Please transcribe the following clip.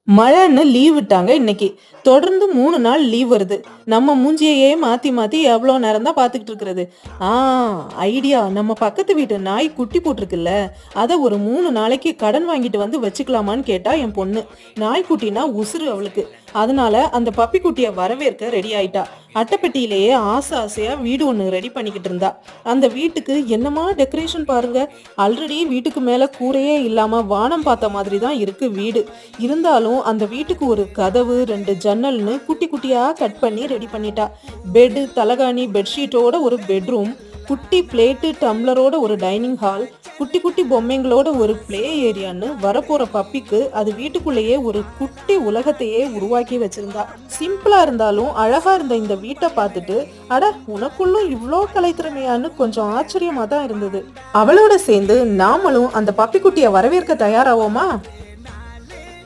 மழைன்னு leave விட்டாங்க இன்னைக்கு. தொடர்ந்து 3 நாள் லீவ் வருது. நம்ம மூஞ்சியையே மாத்தி மாத்தி எவ்வளோ நேரம் தான் பார்த்துக்கிட்டு இருக்கிறது. ஆ ஐடியா, நம்ம பக்கத்து வீட்டு நாய் குட்டி போட்டிருக்குல்ல, அதை ஒரு 3 நாளைக்கு கடன் வாங்கிட்டு வந்து வச்சுக்கலாமான்னு கேட்டா என் பொண்ணு. நாய்க்குட்டினா உசுறு அவளுக்கு. அதனால அந்த பப்பி குட்டியை வரவேற்க ரெடி ஆயிட்டா. அட்டைப்பெட்டியிலேயே ஆசை ஆசையா வீடு ஒன்று ரெடி பண்ணிக்கிட்டு இருந்தா. அந்த வீட்டுக்கு என்னமா டெக்கரேஷன் பாருங்க. ஆல்ரெடி வீட்டுக்கு மேல கூரையே இல்லாம வானம் பார்த்த மாதிரி தான் இருக்கு வீடு. இருந்தாலும் அந்த வீட்டுக்கு ஒரு கதவு, 2 ஜன்னல்னு குட்டி குட்டியா கட் பண்ணி ரெடி பண்ணிட்டா. பெட்டு, தலகாணி, பெட்ஷீட்டோட ஒரு பெட்ரூம், குட்டி பிளேட்டு டம்ளரோட ஒரு டைனிங் ஹால், குட்டி குட்டி பொம்மைங்களோட ஒரு பிளே ஏரியான்னு வரப்போற பப்பிக்கு அது வீட்டுக்குள்ளேயே ஒரு குட்டி உலகத்தையே உருவாக்கி வச்சிருந்தா. சிம்பிளா இருந்தாலும் அழகா இருந்த இந்த வீட்டை பார்த்துட்டு, அட உனக்குள்ளும் இவ்ளோ கலைத்திறமையான்னு கொஞ்சம் ஆச்சரியமா தான் இருந்தது. அவளோட சேர்ந்து நாமளும் அந்த பப்பி குட்டியை வரவேற்க தயாராவோமா?